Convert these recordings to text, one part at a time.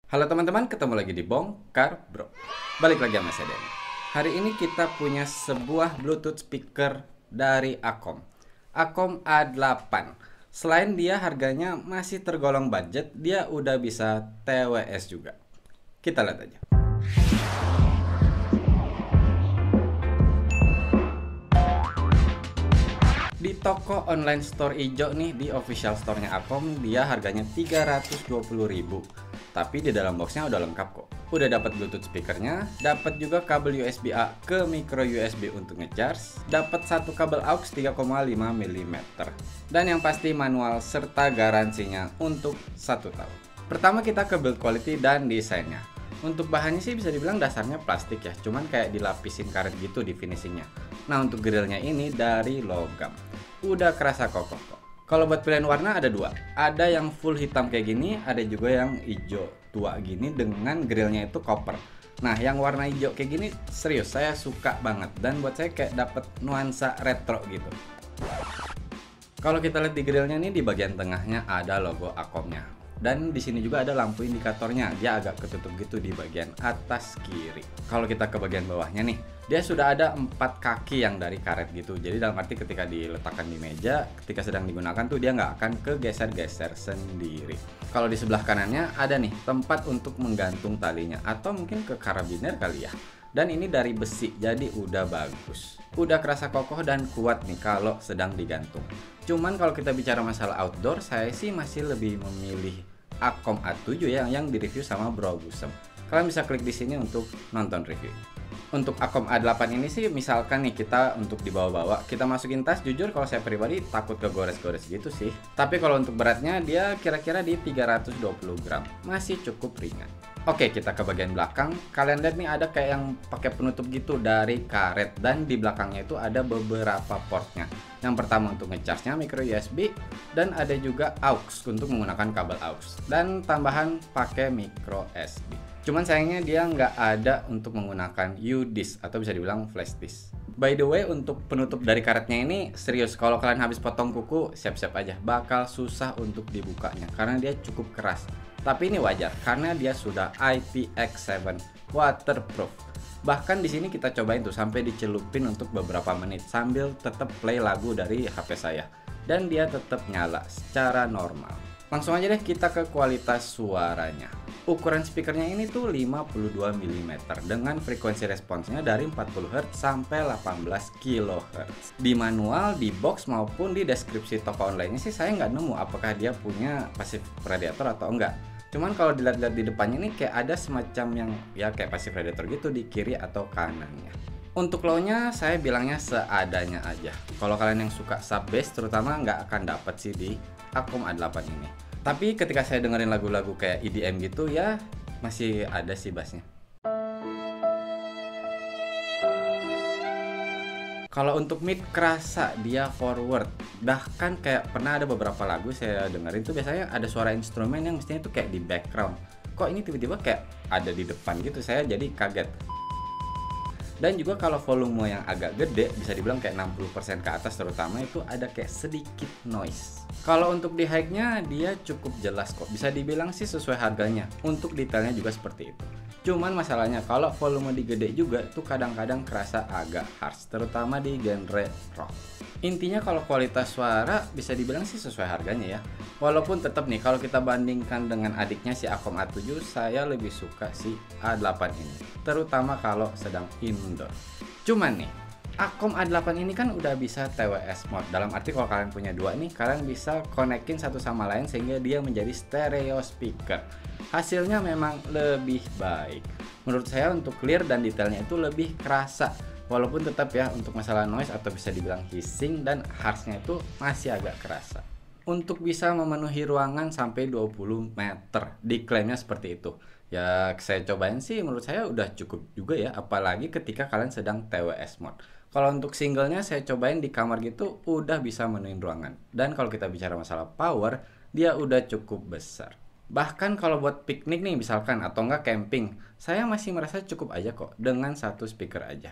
Halo teman-teman, ketemu lagi di Bongkar Bro. Balik lagi sama saya Denny. Hari ini kita punya sebuah Bluetooth speaker dari Akom. Akom A8. Selain dia harganya masih tergolong budget, dia udah bisa TWS juga. Kita lihat aja. Di toko online store ijo nih, di official store-nya Akom, dia harganya 320.000. Tapi di dalam boxnya udah lengkap kok. Udah dapat Bluetooth speakernya, dapat juga kabel USB A ke micro USB untuk ngecharge, dapat satu kabel aux 3,5 mm. Dan yang pasti manual serta garansinya untuk 1 tahun. Pertama kita ke build quality dan desainnya. Untuk bahannya sih bisa dibilang dasarnya plastik ya, cuman kayak dilapisin karet gitu di finishingnya. Nah untuk grillnya ini dari logam, udah kerasa kokoh kok. Kalau buat pilihan warna ada dua, ada yang full hitam kayak gini, ada juga yang hijau tua gini dengan grillnya itu copper. Nah yang warna hijau kayak gini serius saya suka banget, dan buat saya kayak dapet nuansa retro gitu. Kalau kita lihat di grillnya nih, di bagian tengahnya ada logo Akomnya. Dan di sini juga ada lampu indikatornya, dia agak ketutup gitu di bagian atas kiri. Kalau kita ke bagian bawahnya nih, dia sudah ada 4 kaki yang dari karet gitu. Jadi dalam arti ketika diletakkan di meja, ketika sedang digunakan tuh dia nggak akan kegeser-geser sendiri. Kalau di sebelah kanannya ada nih tempat untuk menggantung talinya, atau mungkin ke karabiner kali ya. Dan ini dari besi, jadi udah bagus. Udah kerasa kokoh dan kuat nih kalau sedang digantung. Cuman kalau kita bicara masalah outdoor, saya sih masih lebih memilih Akom A7 ya, yang direview sama Bro Busem. Kalian bisa klik di sini untuk nonton review. Untuk Akom A8 ini sih, misalkan nih kita untuk dibawa-bawa, kita masukin tas, jujur kalau saya pribadi takut kegores-gores gitu sih. Tapi kalau untuk beratnya dia kira-kira di 320 gram, masih cukup ringan. Oke, kita ke bagian belakang. Kalian lihat nih ada kayak yang pakai penutup gitu dari karet, dan di belakangnya itu ada beberapa portnya. Yang pertama untuk ngecharge-nya micro USB, dan ada juga aux untuk menggunakan kabel aux, dan tambahan pakai micro SD. Cuman sayangnya dia nggak ada untuk menggunakan U-disk atau bisa dibilang flash disk. By the way, untuk penutup dari karetnya ini serius, kalau kalian habis potong kuku siap-siap aja, bakal susah untuk dibukanya karena dia cukup keras. Tapi ini wajar karena dia sudah IPX7 waterproof. Bahkan di sini kita cobain tuh sampai dicelupin untuk beberapa menit sambil tetap play lagu dari HP saya, dan dia tetap nyala secara normal. Langsung aja deh kita ke kualitas suaranya. Ukuran speakernya ini tuh 52 mm dengan frekuensi responsnya dari 40 Hz sampai 18 kHz. Di manual, di box maupun di deskripsi toko online sih saya nggak nemu apakah dia punya passive radiator atau enggak. Cuman kalau dilihat-lihat di depannya ini kayak ada semacam yang ya kayak passive radiator gitu di kiri atau kanannya. Untuk low-nya saya bilangnya seadanya aja. Kalau kalian yang suka sub bass terutama nggak akan dapat sih di Akom A8 ini. Tapi ketika saya dengerin lagu-lagu kayak EDM gitu ya masih ada sih bassnya. Kalau untuk mid kerasa dia forward. Bahkan kayak pernah ada beberapa lagu saya dengerin tuh biasanya ada suara instrumen yang mestinya tuh kayak di background. Kok ini tiba-tiba kayak ada di depan gitu, saya jadi kaget. Dan juga kalau volume yang agak gede, bisa dibilang kayak 60% ke atas terutama, itu ada kayak sedikit noise. Kalau untuk di high-nya dia cukup jelas kok, bisa dibilang sih sesuai harganya. Untuk detailnya juga seperti itu. Cuman masalahnya kalau volume digede juga tuh kadang-kadang kerasa agak harsh, terutama di genre rock. Intinya kalau kualitas suara bisa dibilang sih sesuai harganya ya. Walaupun tetap nih kalau kita bandingkan dengan adiknya si Akom A7, saya lebih suka si A8 ini, terutama kalau sedang indoor. Cuman nih, Akom A8 ini kan udah bisa TWS mode. Dalam arti kalau kalian punya dua nih, kalian bisa konekin satu sama lain sehingga dia menjadi stereo speaker. Hasilnya memang lebih baik. Menurut saya untuk clear dan detailnya itu lebih kerasa. Walaupun tetap ya untuk masalah noise atau bisa dibilang hissing dan harshnya itu masih agak kerasa. Untuk bisa memenuhi ruangan sampai 20 meter, diklaimnya seperti itu. Ya saya cobain sih menurut saya udah cukup juga ya, apalagi ketika kalian sedang TWS mode. Kalau untuk singlenya saya cobain di kamar gitu udah bisa menuhin ruangan. Dan kalau kita bicara masalah power, dia udah cukup besar. Bahkan kalau buat piknik nih misalkan atau enggak camping, saya masih merasa cukup aja kok dengan satu speaker aja.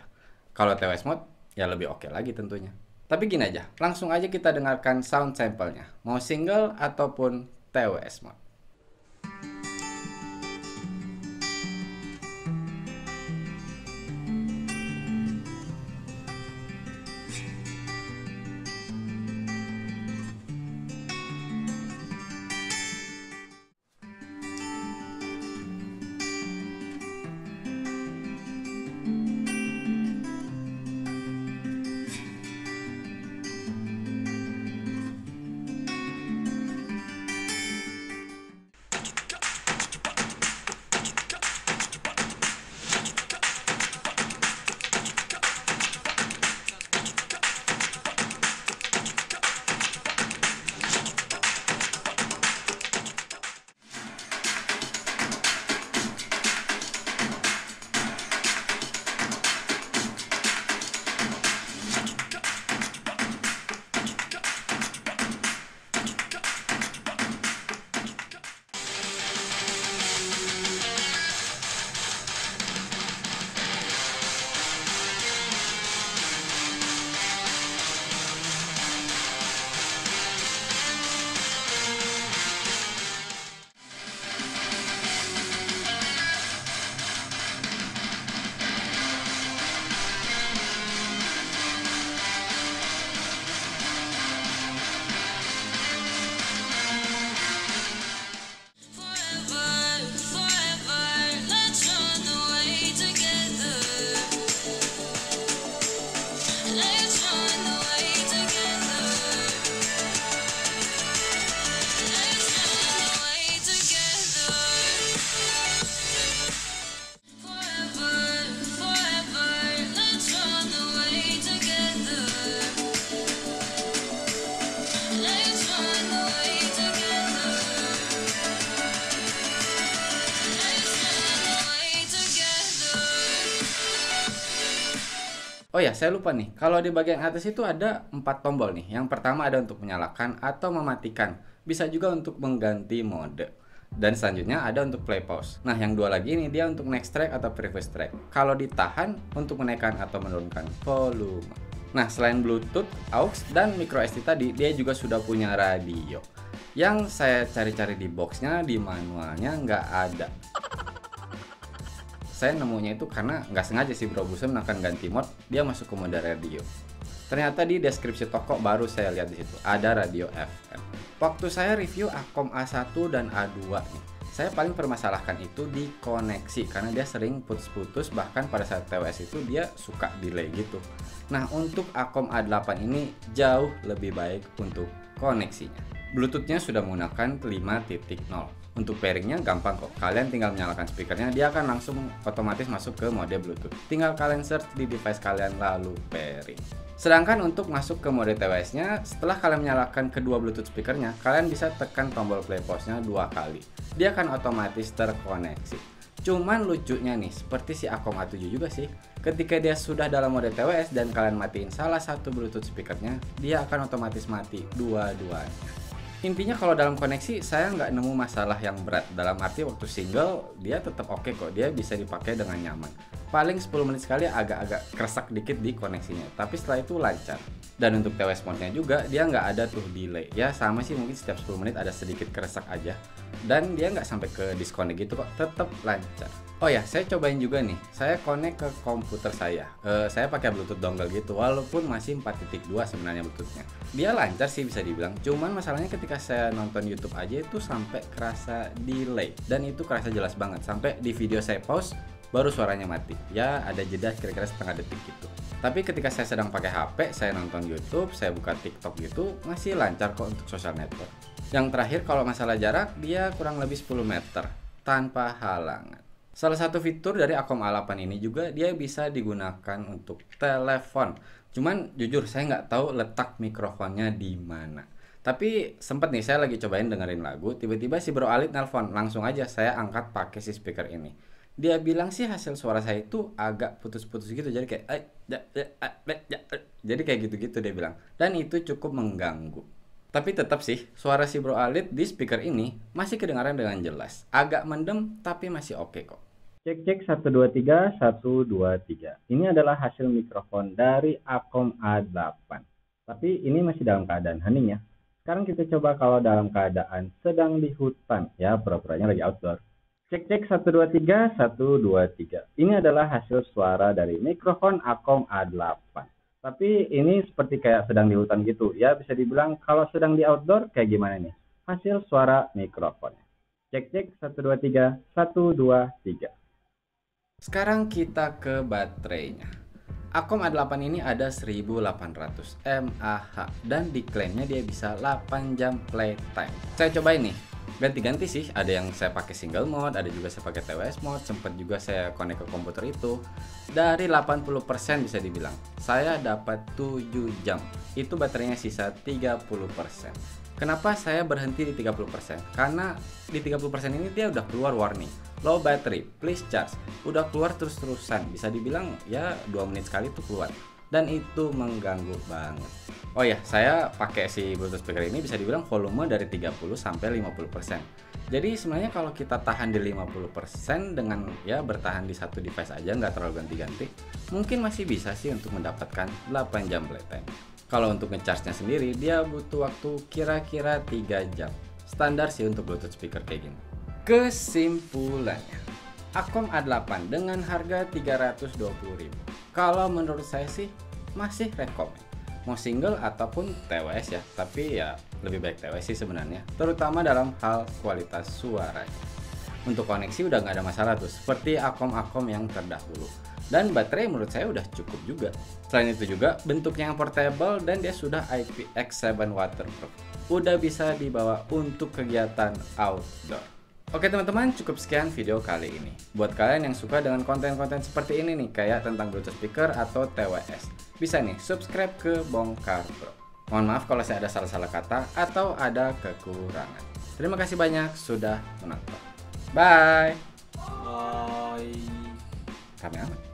Kalau TWS mode ya lebih oke lagi tentunya. Tapi gini aja, langsung aja kita dengarkan sound sample-nya, mau single ataupun TWS mode. Oh ya, saya lupa nih. Kalau di bagian atas itu ada 4 tombol nih. Yang pertama ada untuk menyalakan atau mematikan. Bisa juga untuk mengganti mode. Dan selanjutnya ada untuk play pause. Nah, yang dua lagi ini dia untuk next track atau previous track. Kalau ditahan untuk menaikkan atau menurunkan volume. Nah, selain Bluetooth, aux, dan micro SD tadi, dia juga sudah punya radio. Yang saya cari-cari di boxnya, di manualnya nggak ada. Saya nemunya itu karena nggak sengaja sih Bro Busem akan ganti mod, dia masuk ke mode radio. Ternyata di deskripsi toko baru saya lihat di situ ada radio FM. Waktu saya review Akom A1 dan A2 nih, saya paling permasalahkan itu di koneksi karena dia sering putus-putus, bahkan pada saat TWS itu dia suka delay gitu. Nah, untuk Akom A8 ini jauh lebih baik untuk koneksinya. Bluetoothnya sudah menggunakan 5.0. Untuk pairingnya gampang kok, kalian tinggal menyalakan speakernya, dia akan langsung otomatis masuk ke mode Bluetooth. Tinggal kalian search di device kalian lalu pairing. Sedangkan untuk masuk ke mode TWS-nya, setelah kalian menyalakan kedua Bluetooth speakernya, kalian bisa tekan tombol play pause-nya 2 kali. Dia akan otomatis terkoneksi. Cuman lucunya nih, seperti si Akom A7 juga sih, ketika dia sudah dalam mode TWS dan kalian matiin salah satu Bluetooth speakernya, dia akan otomatis mati dua-duanya. Intinya kalau dalam koneksi saya nggak nemu masalah yang berat. Dalam arti waktu single dia tetap oke kok, dia bisa dipakai dengan nyaman. Paling 10 menit sekali agak-agak kresek dikit di koneksinya, tapi setelah itu lancar. Dan untuk TWS mode-nya juga dia nggak ada tuh delay. Ya sama sih, mungkin setiap 10 menit ada sedikit kresek aja. Dan dia nggak sampai ke disconnect gitu kok, tetap lancar. Oh ya, saya cobain juga nih. Saya connect ke komputer saya. Saya pakai Bluetooth dongle gitu, walaupun masih 4.2 sebenarnya Bluetooth-nya. Dia lancar sih bisa dibilang. Cuman masalahnya ketika saya nonton YouTube aja itu sampai kerasa delay. Dan itu kerasa jelas banget. Sampai di video saya pause, baru suaranya mati. Ya ada jeda kira-kira setengah detik gitu. Tapi ketika saya sedang pakai HP, saya nonton YouTube, saya buka TikTok gitu, masih lancar kok untuk social network. Yang terakhir kalau masalah jarak, dia kurang lebih 10 meter tanpa halangan. Salah satu fitur dari Akom A8 ini juga dia bisa digunakan untuk telepon. Cuman jujur saya nggak tahu letak mikrofonnya di mana. Tapi sempet nih saya lagi cobain dengerin lagu, tiba-tiba si Bro Alit nelpon, langsung aja saya angkat pakai si speaker ini. Dia bilang sih hasil suara saya itu agak putus-putus gitu, jadi kayak jadi kayak gitu-gitu dia bilang. Dan itu cukup mengganggu. Tapi tetap sih suara si Bro Alit di speaker ini masih kedengaran dengan jelas. Agak mendem tapi masih oke kok. Cek 123 123. Ini adalah hasil mikrofon dari Akom A8. Tapi ini masih dalam keadaan hening ya. Sekarang kita coba kalau dalam keadaan sedang di hutan ya, pura-puranya lagi outdoor. Cek 123 123. Ini adalah hasil suara dari mikrofon Akom A8. Tapi ini seperti kayak sedang di hutan gitu. Ya bisa dibilang kalau sedang di outdoor kayak gimana nih? Hasil suara mikrofonnya. Cek 123 123. Sekarang kita ke baterainya. Akom A8 ini ada 1800 mAh dan diklaimnya dia bisa 8 jam playtime. Saya cobain nih, ganti-ganti sih, ada yang saya pakai single mode, ada juga saya pakai TWS mode, sempat juga saya connect ke komputer itu. Dari 80% bisa dibilang, saya dapat 7 jam. Itu baterainya sisa 30%. Kenapa saya berhenti di 30%? Karena di 30% ini dia udah keluar warning low battery, please charge. Udah keluar terus-terusan, bisa dibilang ya 2 menit sekali tuh keluar. Dan itu mengganggu banget. Oh ya, saya pakai si Bluetooth speaker ini bisa dibilang volume dari 30 sampai 50%. Jadi sebenarnya kalau kita tahan di 50% dengan ya bertahan di satu device aja, nggak terlalu ganti-ganti, mungkin masih bisa sih untuk mendapatkan 8 jam playtime. Kalau untuk ngecharge-nya sendiri, dia butuh waktu kira-kira 3 jam. Standar sih untuk Bluetooth speaker kayak gini. Kesimpulannya, Akom A8 dengan harga 320.000. Kalau menurut saya sih masih rekomen. Mau single ataupun TWS ya, tapi ya lebih baik TWS sih sebenarnya, terutama dalam hal kualitas suaranya. Untuk koneksi udah nggak ada masalah tuh, seperti Akom-Akom yang terdahulu. Dan baterai menurut saya udah cukup juga. Selain itu juga bentuknya yang portable dan dia sudah IPX7 waterproof. Udah bisa dibawa untuk kegiatan outdoor. Oke teman-teman, cukup sekian video kali ini. Buat kalian yang suka dengan konten-konten seperti ini nih, kayak tentang Bluetooth speaker atau TWS, bisa nih subscribe ke Bongkar Bro. Mohon maaf kalau saya ada salah-salah kata atau ada kekurangan. Terima kasih banyak sudah menonton. Bye. Bye. Rame amat.